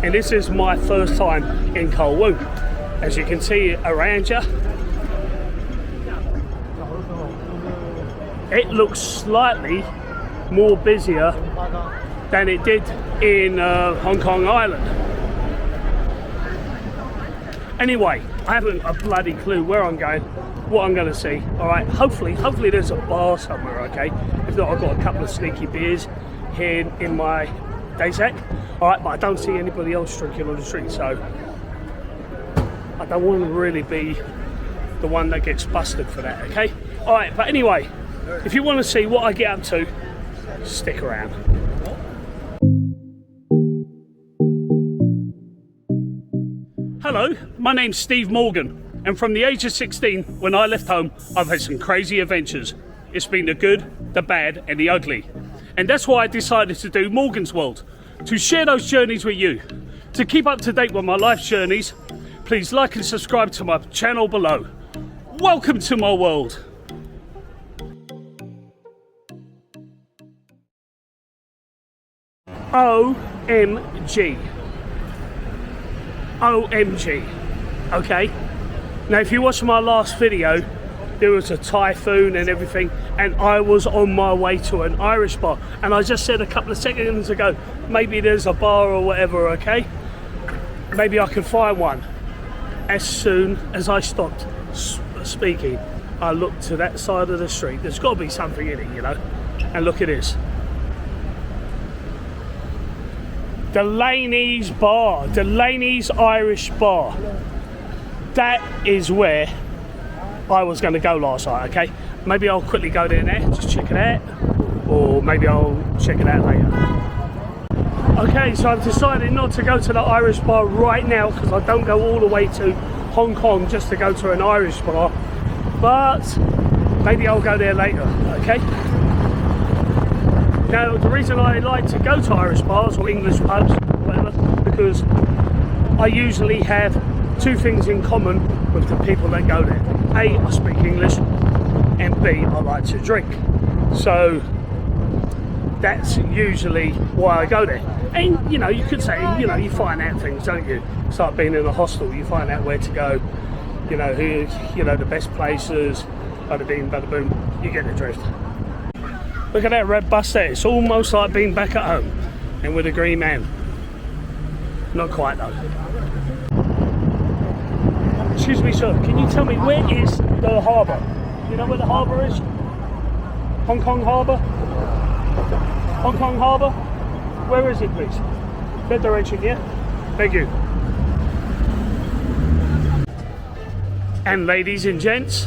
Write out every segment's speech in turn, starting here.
and this is my first time in Kowloon. As you can see around you, it looks slightly more busier than it did in Hong Kong Island. Anyway, I haven't a bloody clue where I'm going, what I'm going to see. All right, hopefully there's a bar somewhere. Okay, if not, I've got a couple of sneaky beers here in my day sack. All right, but I don't see anybody else drinking on the street, so I don't want to really be the one that gets busted for that. Okay, all right, but anyway, if you want to see what I get up to, stick around. Hello, my name's Steve Morgan, and from the age of 16, when I left home, I've had some crazy adventures. It's been the good, the bad, and the ugly. And that's why I decided to do Morgan's World, to share those journeys with you. To keep up to date with my life journeys, please like and subscribe to my channel below. Welcome to my world. OMG. OMG. Okay? Now, if you watched my last video, there was a typhoon and everything, and I was on my way to an Irish bar. And I just said a couple of seconds ago, maybe there's a bar or whatever, okay? Maybe I can find one. As soon as I stopped speaking, I looked to that side of the street. There's got to be something in it, you know? And look at this. Delaney's Bar, Delaney's Irish Bar. That is where I was going to go last night, okay? Maybe I'll quickly go there now, just check it out. Or maybe I'll check it out later. Okay, so I've decided not to go to the Irish bar right now because I don't go all the way to Hong Kong just to go to an Irish bar. But maybe I'll go there later, okay? Now, the reason I like to go to Irish bars or English pubs, whatever, because I usually have two things in common with the people that go there. A, I speak English, and B, I like to drink. So that's usually why I go there. And you know, you could say, you know, you find out things, don't you? Start being in a hostel, you find out where to go, you know, who, you know, the best places, bada bing, bada boom, you get the drift. Look at that red bus there, it's almost like being back at home and with a green man. Not quite though. Excuse me, sir, can you tell me where is the harbour? You know where the harbour is? Hong Kong Harbour? Hong Kong Harbour? Where is it, please? That direction, yeah? Thank you. And ladies and gents,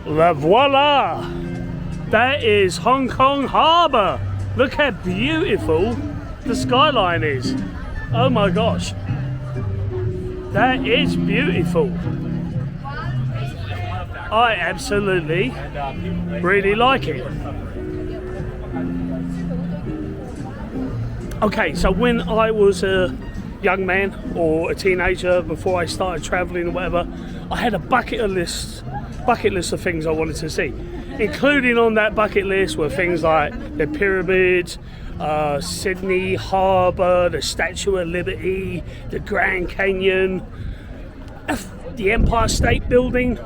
la voila! That is Hong Kong Harbour. Look how beautiful the skyline is. Oh my gosh. That is beautiful. I absolutely really like it. Okay, so when I was a young man or a teenager, before I started traveling or whatever, I had a bucket list of things I wanted to see. Including on that bucket list were things like the pyramids, Sydney Harbour, the Statue of Liberty, the Grand Canyon, the Empire State Building.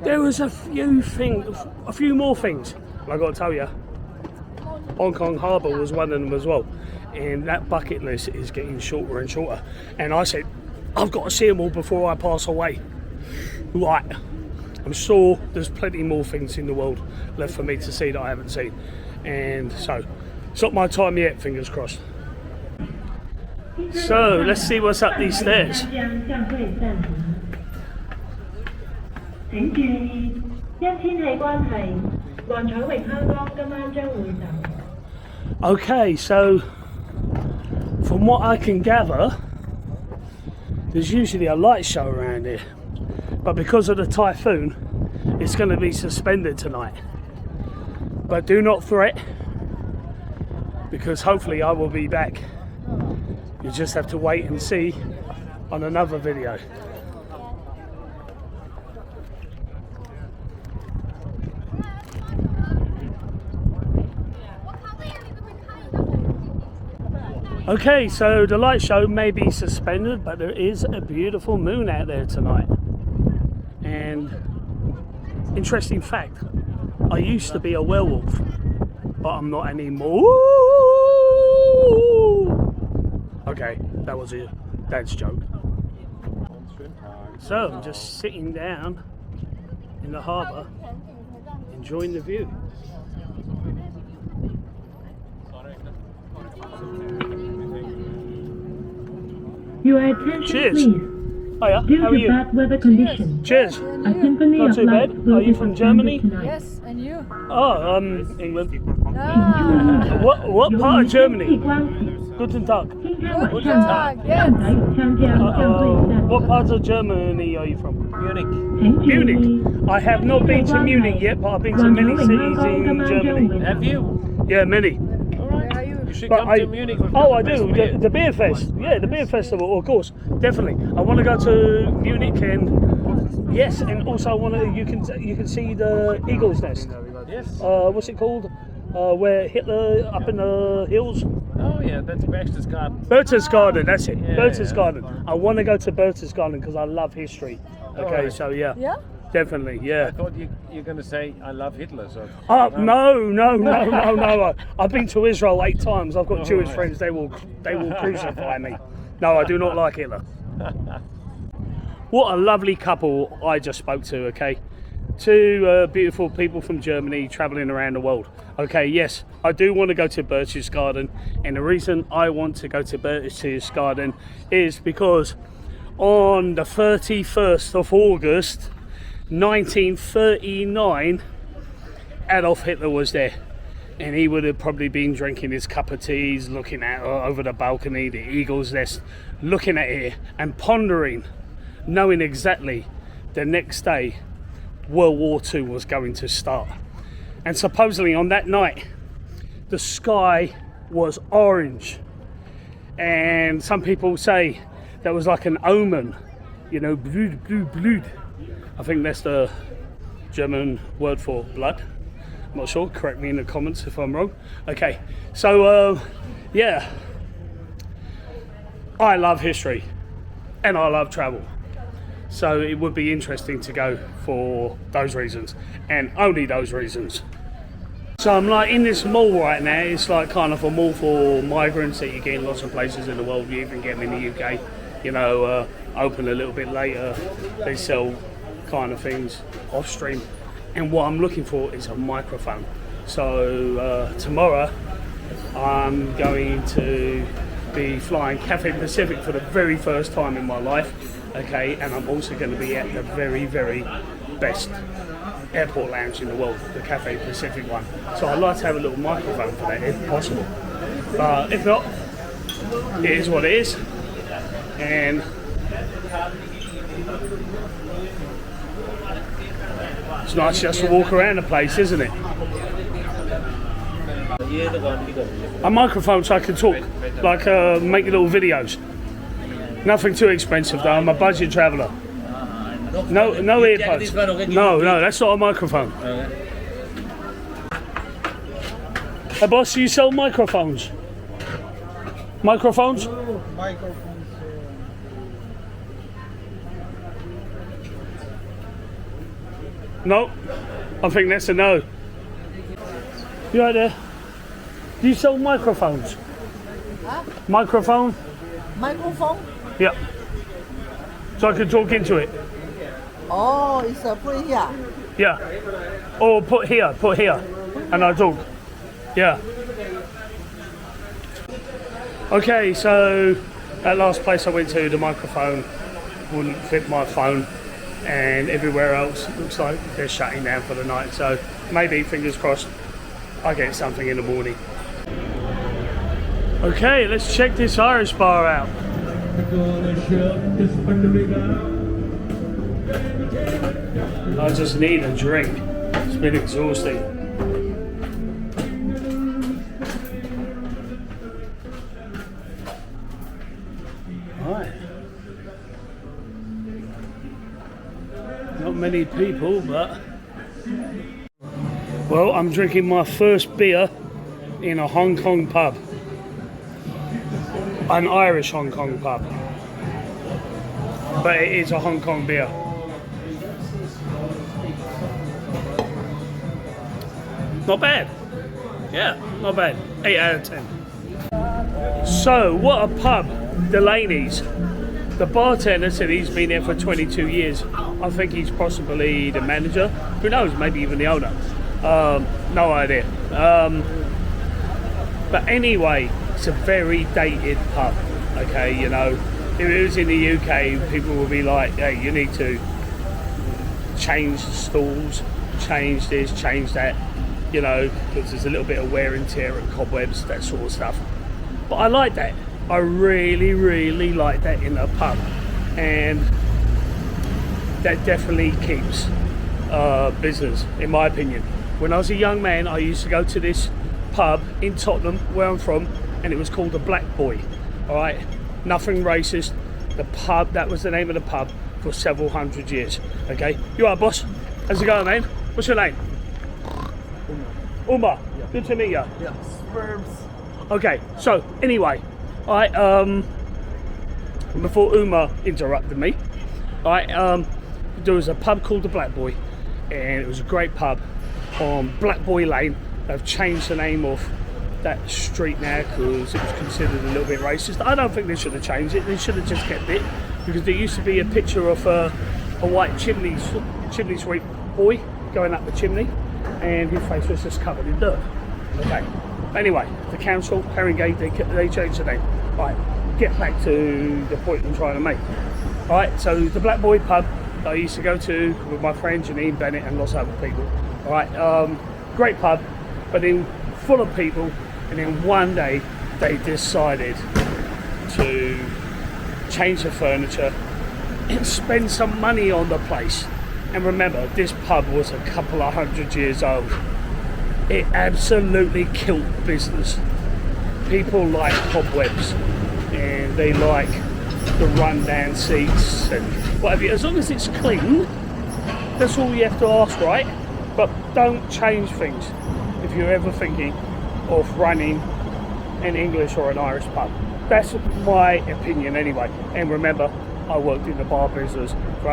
There was a few more things. I got to tell you, Hong Kong Harbour was one of them as well. And that bucket list is getting shorter and shorter. And I said, I've got to see them all before I pass away. Right. I'm sure there's plenty more things in the world left for me to see that I haven't seen. And so, it's not my time yet, fingers crossed. So, let's see what's up these stairs. Okay, so from what I can gather, there's usually a light show around here, but because of the typhoon, it's going to be suspended tonight. But do not fret, because hopefully I will be back. You just have to wait and see on another video. Okay, so the light show may be suspended, but there is a beautiful moon out there tonight. And interesting fact, I used to be a werewolf, but I'm not anymore. Okay, that was a dad's joke. So I'm just sitting down in the harbour, enjoying the view. Your attention, Cheers. please. Hiya, Due how are to you? bad weather conditions, Cheers. a symphony Not of too light bad. will Are you be from performed Germany? tonight. Yes, and you? Oh, England. Ah, What part of Germany? Guten Tag. Guten Tag, yes. What part of Germany are you from? Munich. Munich. I have not been to Munich yet, but I've been to many cities in Germany. Have you? Yeah, many. Where are you? You should But come I, to Munich. with oh, me. I do. The beer fest. Yeah, the beer festival, of course, definitely. I want to go to Munich and yes, and also I want to. You can see the Eagle's Nest. Yes. What's it called? Where Hitler up in the hills. Oh yeah, that's Berchtesgaden. Berchtesgaden, that's it. Yeah, Berchtesgaden. yeah. I want to go to Berchtesgaden because I love history. Okay, Alright. so yeah, Yeah? definitely, yeah. I thought you're going to say I love Hitler. So. Oh no! I've been to Israel 8 times. I've got Jewish right. friends. They will crucify me. No, I do not like Hitler. What a lovely couple I just spoke to. Okay, 2 beautiful people from Germany traveling around the world. Okay, yes, I do want to go to Berchtesgaden, and the reason I want to go to Berchtesgaden is because on the 31st of August 1939, Adolf Hitler was there, and he would have probably been drinking his cup of teas, looking out over the balcony, the Eagle's Nest, looking at it and pondering, knowing exactly the next day World War II was going to start. And supposedly on that night, the sky was orange, and some people say that was like an omen, you know, Blut, Blut, Blut. I think that's the German word for blood. I'm not sure, correct me in the comments if I'm wrong. Okay, so yeah, I love history and I love travel. So it would be interesting to go for those reasons and only those reasons. So I'm like in this mall right now. It's like kind of a mall for migrants that you get in lots of places in the world. You even get them in the UK, you know, open a little bit later. They sell kind of things off stream. And what I'm looking for is a microphone. So tomorrow I'm going to be flying Cathay Pacific for the very first time in my life. Okay, and I'm also going to be at the very, very best airport lounge in the world, the Cathay Pacific one. So I'd like to have a little microphone for that if possible. If not, it is what it is. And it's nice just to walk around the place, isn't it? A microphone so I can talk, like make little videos. Nothing too expensive though, I'm a budget traveller. No earpods. No, that's not a microphone. Hey boss, you sell microphones? Microphones? No, I think that's a no. You right there? Do you sell microphones? Huh? Microphone? Microphone? Yeah. So I can talk into it. Oh, it's put it here. Yeah. Or put here, and I talk. Yeah. Okay, so that last place I went to, the microphone wouldn't fit my phone, and everywhere else looks like they're shutting down for the night. So maybe, fingers crossed, I get something in the morning. Okay, let's check this Irish bar out. I just need a drink. It's been exhausting. Right. Not many people, but well, I'm drinking my first beer in a Hong Kong pub. an Irish Hong Kong pub, but it is a Hong Kong beer. Not bad. Yeah, not bad. 8 out of 10. So, what a pub, Delaney's. The bartender said he's been there for 22 years. I think he's possibly the manager. Who knows? Maybe even the owner. No idea. But anyway, it's a very dated pub. Okay, you know, if it was in the UK, people would be like, "Hey, you need to change the stalls, change this, change that." You know, because there's a little bit of wear and tear and cobwebs, that sort of stuff. But I like that. I really, really like that in a pub, and that definitely keeps business, in my opinion. When I was a young man, I used to go to this pub in Tottenham, where I'm from, and it was called the Black Boy. All right, nothing racist. The pub, that was the name of the pub for several hundred years. Okay, you are boss. How's it going, man? What's your name? Umar. Yeah. Good to meet you. Yeah. Sperms. Okay, so anyway, before Umar interrupted me, there was a pub called the Black Boy, and it was a great pub on Black Boy Lane. They've changed the name of that street now because it was considered a little bit racist. I don't think they should have changed it. They should have just kept it, because there used to be a picture of a white chimney sweep boy going up the chimney, and his face was just covered in dirt. Okay. Anyway, the council, Haringey, they changed the name. Right, get back to the point I'm trying to make. Alright, so the Black Boy pub that I used to go to with my friend Janine Bennett and lots of other people. Alright, great pub, but then full of people, and then one day they decided to change the furniture and spend some money on the place. And remember, this pub was a couple of 100 years old. It absolutely killed business. People like cobwebs, and they like the rundown seats and whatever. As long as it's clean, that's all you have to ask, right? But don't change things if you're ever thinking of running an English or an Irish pub. That's my opinion anyway. And remember, I worked in the bar business for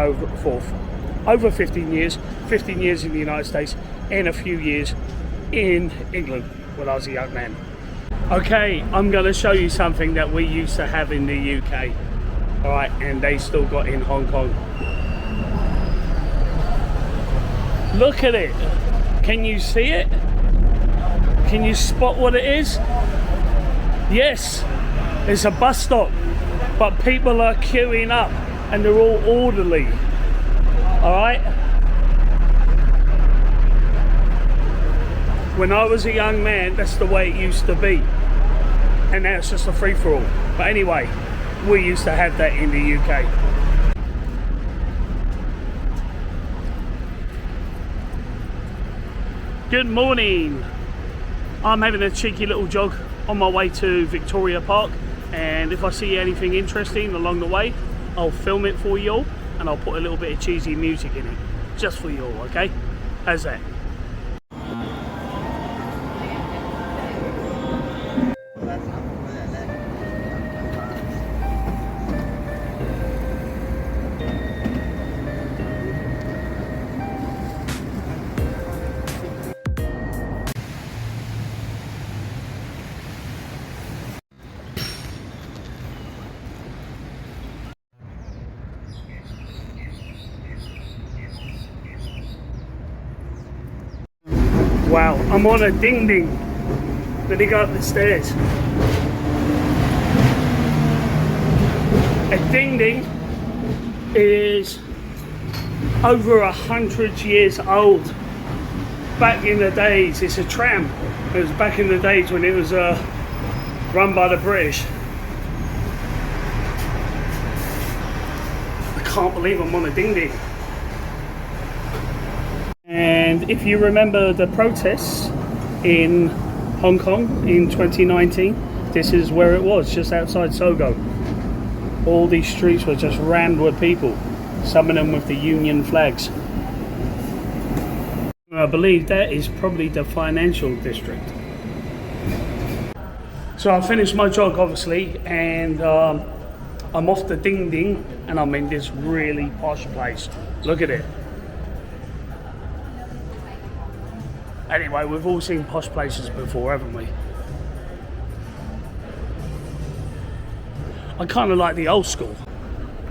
over 15 years, 15 years in the United States, and a few years in England when I was a young man. Okay, I'm going to show you something that we used to have in the UK. Alright, and they still got in Hong Kong. Look at it. Can you see it? Can you spot what it is? Yes, it's a bus stop, but people are queuing up and they're all orderly. Alright? When I was a young man, that's the way it used to be. And now it's just a free-for-all. But anyway, we used to have that in the UK. Good morning. I'm having a cheeky little jog on my way to Victoria Park, and if I see anything interesting along the way, I'll film it for you all, and I'll put a little bit of cheesy music in it, just for you all, okay? How's that? Wow, I'm on a ding ding. Let me go up the stairs. A ding ding is over 100 years old. Back in the days, it's a tram. It was back in the days when it was run by the British. I can't believe I'm on a ding ding. And if you remember the protests in Hong Kong in 2019, this is where it was, just outside Sogo. All these streets were just rammed with people, some of them with the Union flags. I believe that is probably the financial district. So I finished my jog, obviously, and I'm off to Ding Ding, and I'm in this really posh place. Look at it. Anyway, we've all seen posh places before, haven't we? I kind of like the old school,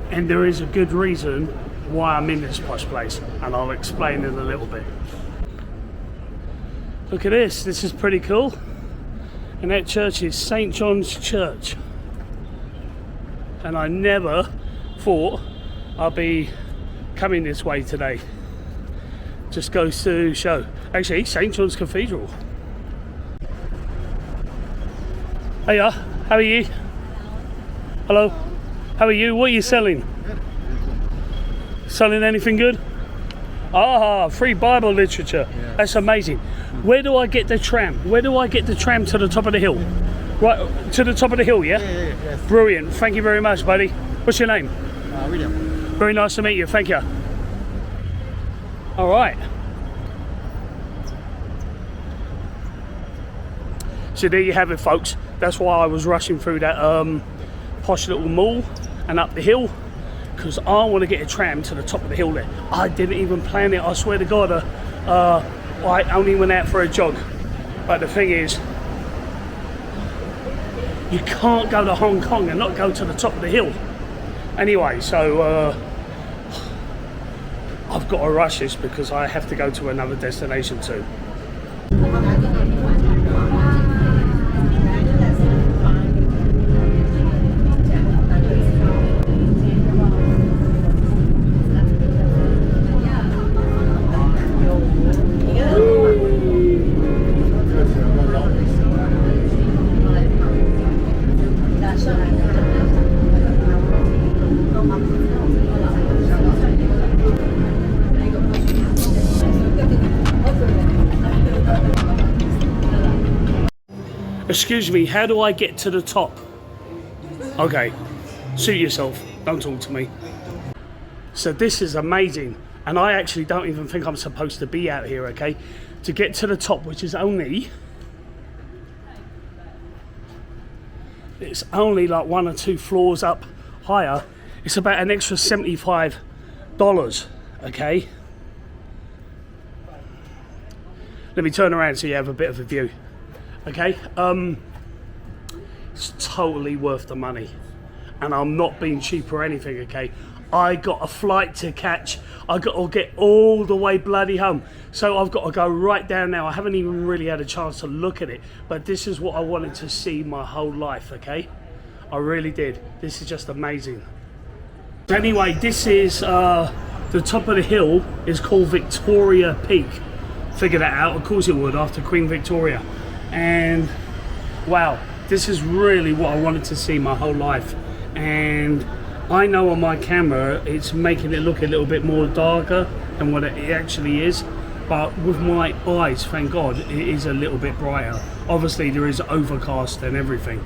and there is a good reason why I'm in this posh place, and I'll explain in a little bit. Look at this is pretty cool. And that church is St. John's Church. And I never thought I'd be coming this way today. Just goes to show. Actually, St. John's Cathedral. Hiya, how are you? Hello, how are you? What are you selling? Selling anything good? Ah, free Bible literature. Yeah. That's amazing. Where do I get the tram? Where do I get the tram to the top of the hill? Right, to the top of the hill, yeah? Yeah, yes. Brilliant. Thank you very much, buddy. What's your name? William. Very nice to meet you. Thank you. All right. So there you have it, folks. That's why I was rushing through that posh little mall and up the hill, because I want to get a tram to the top of the hill there. I didn't even plan it. I swear to God, I only went out for a jog. But the thing is, you can't go to Hong Kong and not go to the top of the hill. Anyway, so I've got to rush this because I have to go to another destination too. Excuse me, how do I get to the top? Okay, suit yourself, don't talk to me. So this is amazing, and I actually don't even think I'm supposed to be out here, okay? To get to the top, which is only... it's only like 1 or 2 floors up higher. It's about an extra $75, okay? Let me turn around so you have a bit of a view. Okay, it's totally worth the money, and I'm not being cheap or anything, okay? I got a flight to catch. I got to get all the way bloody home, so I've got to go right down now. I haven't even really had a chance to look at it, but this is what I wanted to see my whole life, okay? I really did. This is just amazing. Anyway, this is the top of the hill is called Victoria Peak. Figured that out, of course it would, after Queen Victoria. And wow, this is really what I wanted to see my whole life. And I know on my camera it's making it look a little bit more darker than what it actually is, but with my eyes, thank God, it is a little bit brighter. Obviously there is overcast and everything.